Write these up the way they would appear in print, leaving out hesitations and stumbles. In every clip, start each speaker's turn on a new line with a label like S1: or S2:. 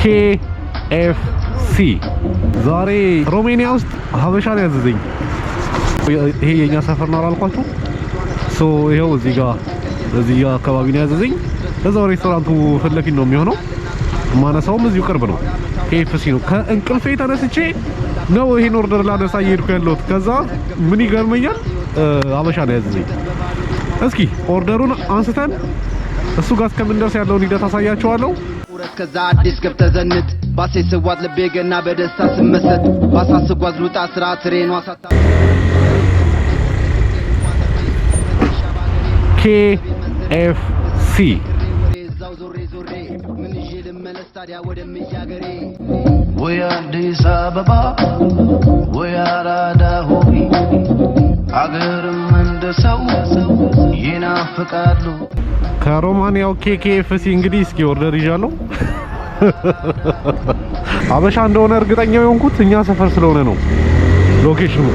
S1: KFC ዛሬ ሮሜኒያ ውስጥ ሀበሻ ነው ያዘዘኝ። ይሄ የኛ ሰፈር ነው አልኳችሁ። ይሄው እዚህ ጋር አካባቢ ነው ያዘዘኝ። እዛው ሬስቶራንቱ ፍለፊት ነው የሚሆነው። ማነሳውም እዚሁ ቅርብ ነው። KFC ነው። ከእንቅልፌ ተነስቼ ነው ይሄን ኦርደር ላነሳ እየሄድኩ ያለሁት። ከዛ ምን ይገርመኛል ሀበሻ ነው ያዘዘኝ። እስኪ ኦርደሩን አንስተን እሱ ጋር እስከምንደርስ ያለውን ሂደት አሳያችኋለሁ።
S2: ከዛ አዲስ ገብተህ ዘንጥ ባሴ ስዋት ልቤ ገና በደስታ ስመሰጥ ባሳ ስጓዝ ሉጣ ስራ ትሬኗ ሳታ
S1: KFC
S3: ወይ አዲስ አበባ ወይ አራዳ ሆይ አገርም እንደ ሰው ይናፍቃሉ።
S1: ከሮማንያው KFC እንግዲህ እስኪ ኦርደር ይዣለሁ። ሀበሻ እንደሆነ እርግጠኛ የሆንኩት እኛ ሰፈር ስለሆነ ነው ሎኬሽኑ።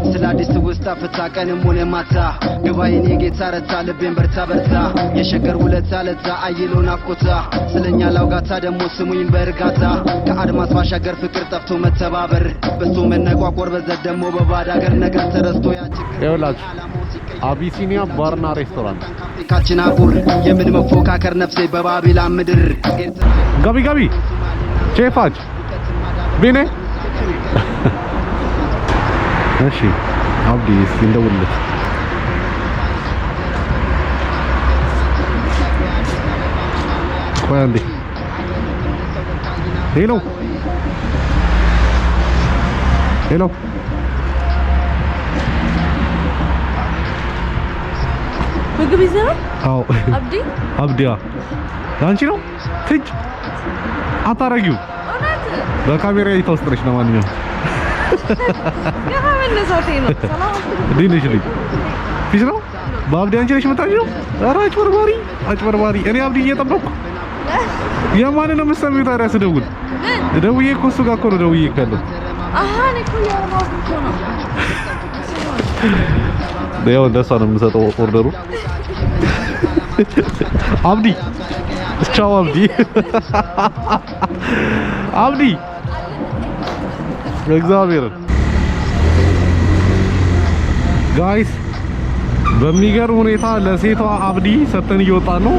S2: ስላዲስ ውስጥ አፍታ ቀንም ሆነ ማታ ግባይኔ ጌታ ረታ ልቤን በርታ በርታ የሸገር ውለታ ለታ አይሎ ናፍቆታ ስለኛ ላውጋታ ደሞ ስሙኝ በእርጋታ ከአድማስ ባሻገር ፍቅር ጠፍቶ መተባበር በሱ መነቋቆር በዘት ደሞ በባዳ ሀገር ነገር ተረስቶ
S1: ያውላችሁ አቢሲኒያ ባርና ሬስቶራንት
S2: ካችን አቁር የምን መፎካከር ነፍሴ በባቢላ ምድር
S1: ጋቢ ቼፋጅ ቢኔ እሺ አብዲ እስኪ እንደውልለት ቆይ አንዴ ሄሎ
S4: ምግብ ይዘህ?
S1: አዎ አብዲያ አንቺ ነው ትጅ አታረጊው በካሜራ እየተወሰደች ነው። ማንኛውም
S4: መነሳቴ ነው። ሰላም
S1: ዲንሽ ልጅ ፊስ ነው በአብዲ አንቺ ነሽ የምታውቂው? ኧረ አጭበርባሪ እኔ አብዲ እየጠበቅኩ የማንን ነው የምትሰሚው ታዲያ? ስደውል ደውዬ እኮ እሱ ጋር እኮ ነው ደውዬ ካለው
S4: እኔ እኮ ያወራሁት እኮ ነው።
S1: ያው እንደሷ ነው የምሰጠው ኦርደሩ። አብዲ ቻው አብዲ እግዚአብሔር ጋይስ በሚገርም ሁኔታ ለሴቷ አብዲ ሰተን እየወጣን ነው።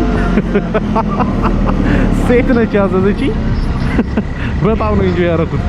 S1: ሴት ነች ያዘዘችኝ። በጣም ነው እንጆይ ያደረኩት።